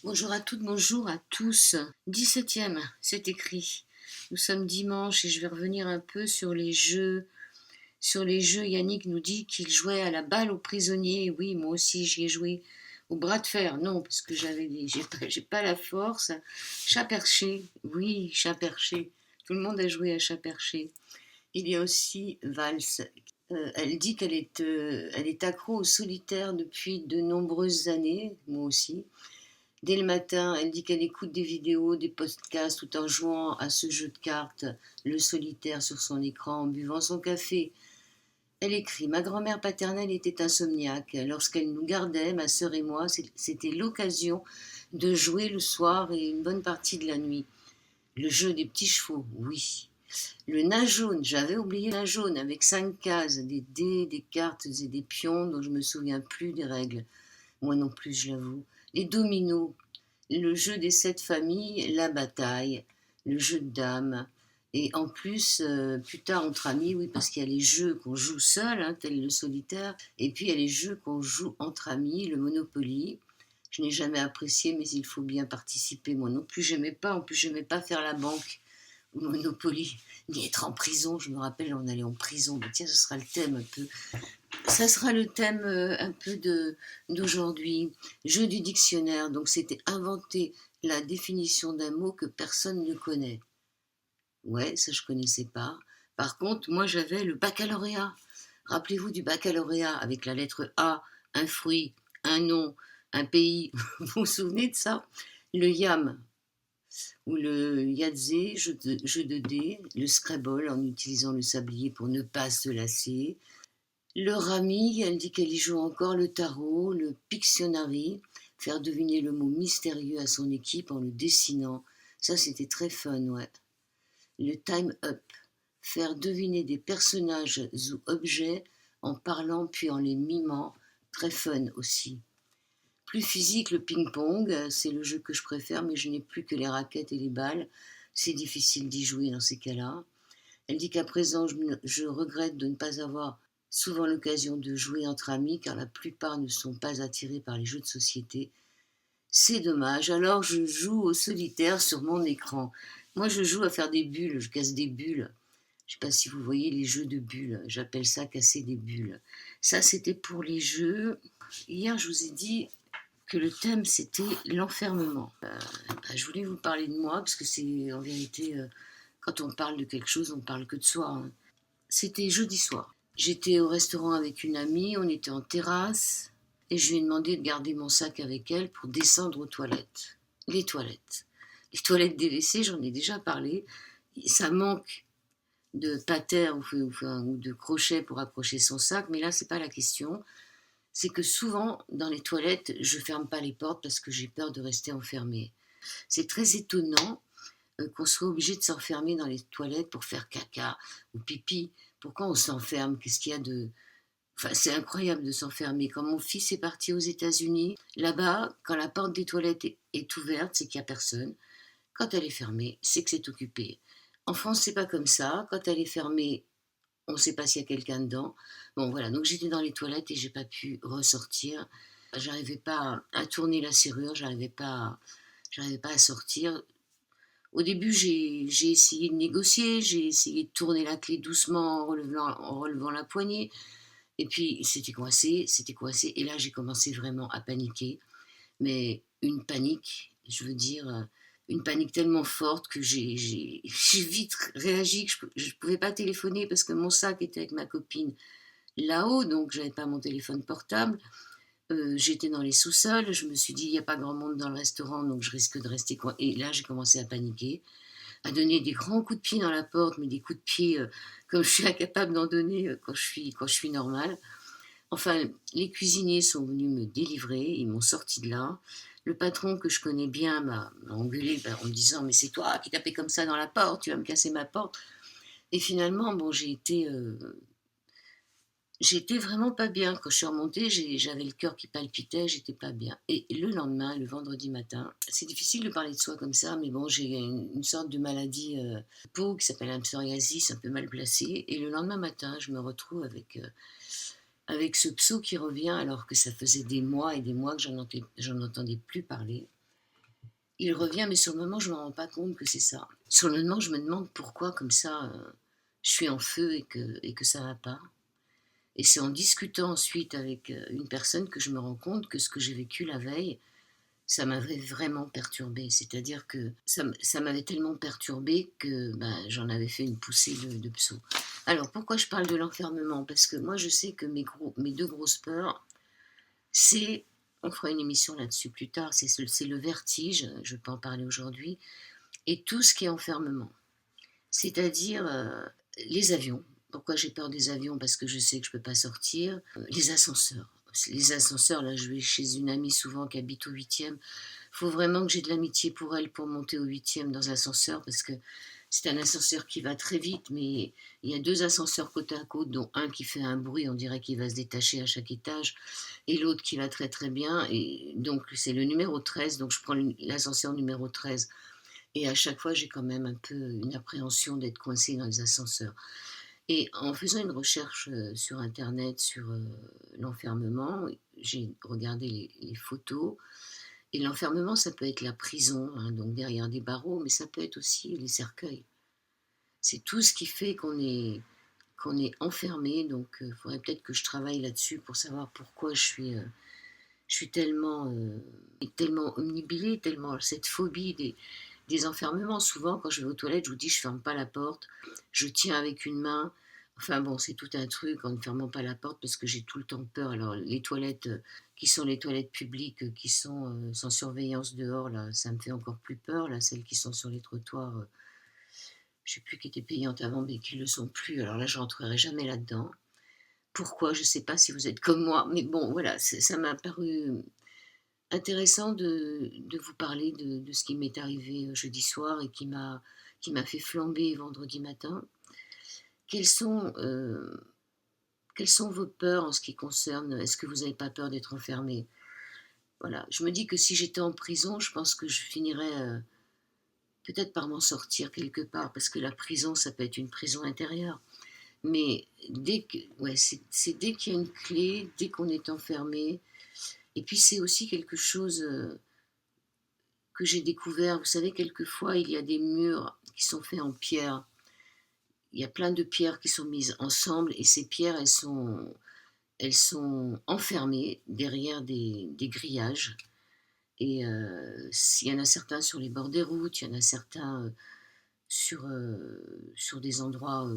Bonjour à toutes, bonjour à tous. 17e, c'est écrit. Nous sommes dimanche et je vais revenir un peu sur les jeux. Sur les jeux, Yannick nous dit qu'il jouait à la balle aux prisonniers. Oui, moi aussi j'y ai joué. Au bras de fer, non, parce que j'ai pas la force. Chat perché, oui, chat perché. Tout le monde a joué à chat perché. Il y a aussi Valse. Elle dit elle est accro au solitaire depuis de nombreuses années, moi aussi. Dès le matin, elle dit qu'elle écoute des vidéos, des podcasts tout en jouant à ce jeu de cartes, le solitaire sur son écran, en buvant son café. Elle écrit: Ma grand-mère paternelle était insomniaque. Lorsqu'elle nous gardait, ma sœur et moi, c'était l'occasion de jouer le soir et une bonne partie de la nuit. Le jeu des petits chevaux, oui. Le nain jaune, j'avais oublié le nain jaune, avec 5 cases, des dés, des cartes et des pions dont je me souviens plus des règles. Moi non plus, je l'avoue. Les dominos, le jeu des 7 familles, la bataille, le jeu de dames. Et en plus, plus tard entre amis, oui, parce qu'il y a les jeux qu'on joue seul, hein, tel le solitaire, et puis il y a les jeux qu'on joue entre amis, le Monopoly. Je n'ai jamais apprécié, mais il faut bien participer. Moi non plus, j'aimais pas. En plus, j'aimais pas faire la banque ou le Monopoly, ni être en prison. Je me rappelle, on allait en prison. Mais tiens, ce sera le thème un peu. Ça sera le thème un peu d'aujourd'hui. Jeu du dictionnaire. Donc, c'était inventer la définition d'un mot que personne ne connaît. Ouais, ça, je connaissais pas. Par contre, moi, j'avais le baccalauréat. Rappelez-vous du baccalauréat avec la lettre A, un fruit, un nom, un pays. Vous vous souvenez de ça? Le yam ou le yahtzee, jeu de dés, le scrabble en utilisant le sablier pour ne pas se lasser. Le rami, elle dit qu'elle y joue encore, le tarot, le Pictionary, faire deviner le mot mystérieux à son équipe en le dessinant. Ça, c'était très fun, ouais. Le time up, faire deviner des personnages ou objets en parlant puis en les mimant. Très fun aussi. Plus physique, le ping-pong, c'est le jeu que je préfère, mais je n'ai plus que les raquettes et les balles. C'est difficile d'y jouer dans ces cas-là. Elle dit qu'à présent, je regrette de ne pas avoir souvent l'occasion de jouer entre amis, car la plupart ne sont pas attirés par les jeux de société. C'est dommage, alors je joue au solitaire sur mon écran. Moi, je joue à faire des bulles, je casse des bulles. Je ne sais pas si vous voyez les jeux de bulles, j'appelle ça casser des bulles. Ça, c'était pour les jeux. Hier, je vous ai dit que le thème, c'était l'enfermement. Je voulais vous parler de moi, parce que c'est en vérité, quand on parle de quelque chose, on parle que de soi, hein. C'était jeudi soir. J'étais au restaurant avec une amie, on était en terrasse, et je lui ai demandé de garder mon sac avec elle pour descendre aux toilettes. Les toilettes. Les toilettes des WC, j'en ai déjà parlé. Ça manque de patères ou de crochets pour accrocher son sac, mais là, c'est pas la question. C'est que souvent, dans les toilettes, je ferme pas les portes parce que j'ai peur de rester enfermée. C'est très étonnant qu'on soit obligé de s'enfermer dans les toilettes pour faire caca ou pipi. Pourquoi on s'enferme? Qu'est-ce qu'il y a de... Enfin, c'est incroyable de s'enfermer. Quand mon fils est parti aux États-Unis, là-bas, quand la porte des toilettes est ouverte, c'est qu'il n'y a personne. Quand elle est fermée, c'est que c'est occupé. En France, c'est pas comme ça. Quand elle est fermée, on ne sait pas s'il y a quelqu'un dedans. Bon, voilà. Donc j'étais dans les toilettes et j'ai pas pu ressortir. J'arrivais pas à tourner la serrure, j'arrivais pas à sortir. Au début, j'ai essayé de négocier, j'ai essayé de tourner la clé doucement en relevant la poignée. Et puis, c'était coincé. Et là, j'ai commencé vraiment à paniquer. Mais une panique, je veux dire, une panique tellement forte que j'ai vite réagi, que je ne pouvais pas téléphoner parce que mon sac était avec ma copine là-haut, donc je n'avais pas mon téléphone portable. J'étais dans les sous-sols, je me suis dit, il n'y a pas grand monde dans le restaurant, donc je risque de rester quoi. Et là, j'ai commencé à paniquer, à donner des grands coups de pied dans la porte, mais des coups de pied comme je suis incapable d'en donner quand je suis normale. Enfin, les cuisiniers sont venus me délivrer, ils m'ont sorti de là. Le patron que je connais bien m'a engueulé en me disant: Mais c'est toi qui tapais comme ça dans la porte, tu vas me casser ma porte. Et finalement, bon, j'étais vraiment pas bien. Quand je suis remontée, j'avais le cœur qui palpitait, j'étais pas bien. Et le lendemain, le vendredi matin, c'est difficile de parler de soi comme ça, mais bon, j'ai une sorte de maladie de peau qui s'appelle un psoriasis, un peu mal placée. Et le lendemain matin, je me retrouve avec ce psaut qui revient alors que ça faisait des mois et des mois que j'en entendais plus parler. il revient, mais sur le moment, je ne me rends pas compte que c'est ça. Sur le moment, je me demande pourquoi, comme ça, je suis en feu et que ça ne va pas. Et c'est en discutant ensuite avec une personne que je me rends compte que ce que j'ai vécu la veille, ça m'avait vraiment perturbée. C'est-à-dire que ça m'avait tellement perturbée que ben, j'en avais fait une poussée de psau. Alors, pourquoi je parle de l'enfermement? Parce que moi, je sais que mes deux grosses peurs, c'est, on fera une émission là-dessus plus tard, c'est le vertige, je peux en parler aujourd'hui, et tout ce qui est enfermement. C'est-à-dire les avions. Pourquoi j'ai peur des avions? Parce que je sais que je ne peux pas sortir. Les ascenseurs. Les ascenseurs, là, je vais chez une amie souvent qui habite au 8e. Il faut vraiment que j'ai de l'amitié pour elle pour monter au 8e dans l'ascenseur parce que c'est un ascenseur qui va très vite, mais il y a deux ascenseurs côte à côte, dont un qui fait un bruit, on dirait qu'il va se détacher à chaque étage, et l'autre qui va très très bien. Et donc c'est le numéro 13, donc je prends l'ascenseur numéro 13. Et à chaque fois, j'ai quand même un peu une appréhension d'être coincée dans les ascenseurs. Et en faisant une recherche sur Internet sur l'enfermement, j'ai regardé les photos. Et l'enfermement, ça peut être la prison, hein, donc derrière des barreaux, mais ça peut être aussi les cercueils. C'est tout ce qui fait qu'on est enfermé. Donc il faudrait peut-être que je travaille là-dessus pour savoir pourquoi je suis tellement omnibulée, tellement cette phobie des enfermements. Souvent, quand je vais aux toilettes, je vous dis, je ne ferme pas la porte, je tiens avec une main. Enfin bon, c'est tout un truc en ne fermant pas la porte parce que j'ai tout le temps peur. Alors les toilettes qui sont les toilettes publiques, qui sont sans surveillance dehors, là, ça me fait encore plus peur. Là, celles qui sont sur les trottoirs, je ne sais plus qui étaient payantes avant, mais qui ne le sont plus. Alors là, je ne rentrerai jamais là-dedans. Pourquoi? Je ne sais pas si vous êtes comme moi, mais bon, voilà, ça m'a paru intéressant de vous parler de ce qui m'est arrivé jeudi soir et qui m'a fait flamber vendredi matin. Quelles sont, euh, quelles sont vos peurs en ce qui concerne, est-ce que vous n'avez pas peur d'être enfermé? Voilà, je me dis que si j'étais en prison, je pense que je finirais peut-être par m'en sortir quelque part, parce que la prison, ça peut être une prison intérieure. Mais ouais, c'est dès qu'il y a une clé, dès qu'on est enfermé, et puis c'est aussi quelque chose que j'ai découvert. Vous savez, quelquefois, il y a des murs qui sont faits en pierre. Il y a plein de pierres qui sont mises ensemble et ces pierres, elles sont enfermées derrière des grillages. Et il y en a certains sur les bords des routes, il y en a certains sur des endroits,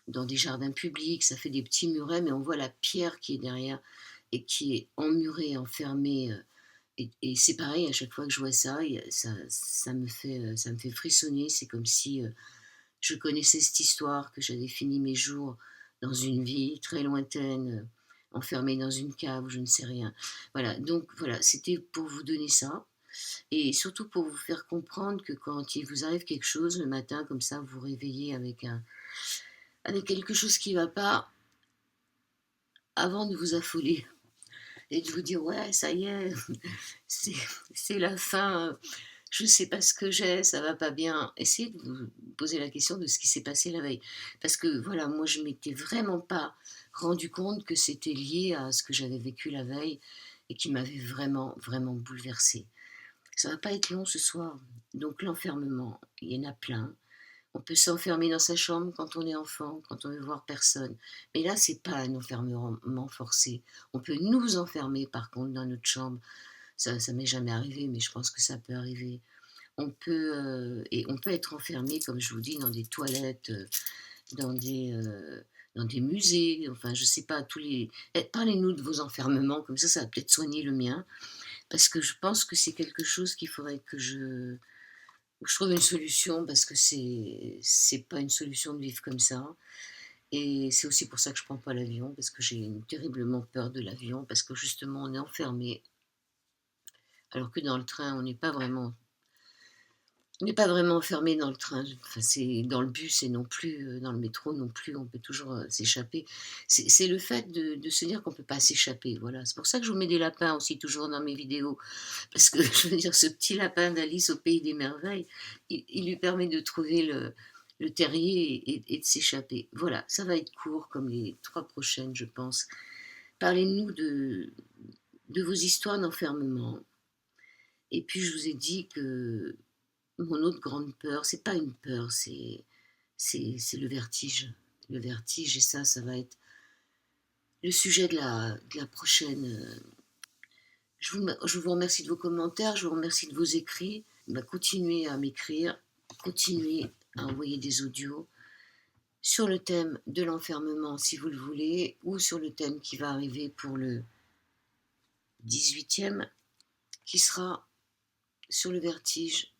dans des jardins publics. Ça fait des petits murets, mais on voit la pierre qui est derrière et qui est emmurée, enfermée. Et c'est pareil, à chaque fois que je vois ça, ça me fait frissonner. C'est comme si je connaissais cette histoire, que j'avais fini mes jours dans une vie très lointaine, enfermée dans une cave où je ne sais rien. Voilà, donc voilà, c'était pour vous donner ça. Et surtout pour vous faire comprendre que quand il vous arrive quelque chose le matin, comme ça, vous vous réveillez avec quelque chose qui ne va pas, avant de vous affoler et de vous dire ouais, ça y est, c'est c'est la fin, je ne sais pas ce que j'ai, ça va pas bien. Essayez de vous poser la question de ce qui s'est passé la veille. Parce que voilà, moi je m'étais vraiment pas rendu compte que c'était lié à ce que j'avais vécu la veille et qui m'avait vraiment, vraiment bouleversée. Ça va pas être long ce soir. Donc l'enfermement, il y en a plein. On peut s'enfermer dans sa chambre quand on est enfant, quand on veut voir personne. Mais là, c'est pas un enfermement forcé. On peut nous enfermer par contre dans notre chambre. Ça m'est jamais arrivé, mais je pense que ça peut arriver. Et on peut être enfermé, comme je vous dis, dans des toilettes, dans des, euh, dans des musées. Enfin, je sais pas, parlez-nous de vos enfermements, comme ça va peut-être soigner le mien. Parce que je pense que c'est quelque chose qu'il faudrait que je trouve une solution, parce que c'est pas une solution de vivre comme ça. Et c'est aussi pour ça que je prends pas l'avion, parce que j'ai terriblement peur de l'avion, parce que justement on est enfermé, alors que dans le train on n'est pas vraiment enfermé dans le train. Enfin, c'est dans le bus et non plus dans le métro non plus, on peut toujours s'échapper. C'est le fait de se dire qu'on ne peut pas s'échapper. Voilà, c'est pour ça que je vous mets des lapins aussi toujours dans mes vidéos, parce que je veux dire, ce petit lapin d'Alice au pays des merveilles, il lui permet de trouver le terrier et de s'échapper. Voilà, ça va être court comme les 3 prochaines, je pense. Parlez-nous de vos histoires d'enfermement. Et puis je vous ai dit que mon autre grande peur, c'est pas une peur, c'est le vertige. Le vertige, et ça va être le sujet de la prochaine. Je vous remercie de vos commentaires, je vous remercie de vos écrits. Continuez à m'écrire, continuez à envoyer des audios sur le thème de l'enfermement si vous le voulez, ou sur le thème qui va arriver pour le 18e, qui sera sur le vertige.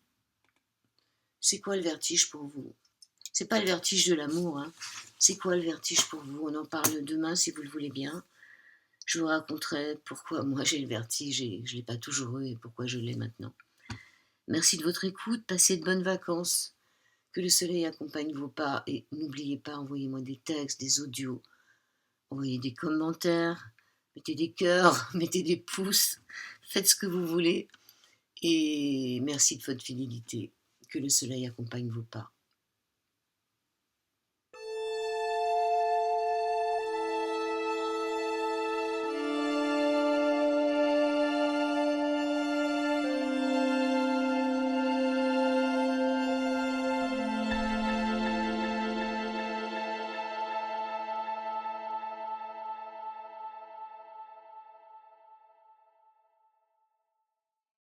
C'est quoi le vertige pour vous? C'est pas le vertige de l'amour, hein. C'est quoi le vertige pour vous? On en parle demain si vous le voulez bien. Je vous raconterai pourquoi moi j'ai le vertige et je ne l'ai pas toujours eu et pourquoi je l'ai maintenant. Merci de votre écoute, passez de bonnes vacances, que le soleil accompagne vos pas et n'oubliez pas, envoyez-moi des textes, des audios, envoyez des commentaires, mettez des cœurs, mettez des pouces, faites ce que vous voulez et merci de votre fidélité, que le soleil accompagne vos pas.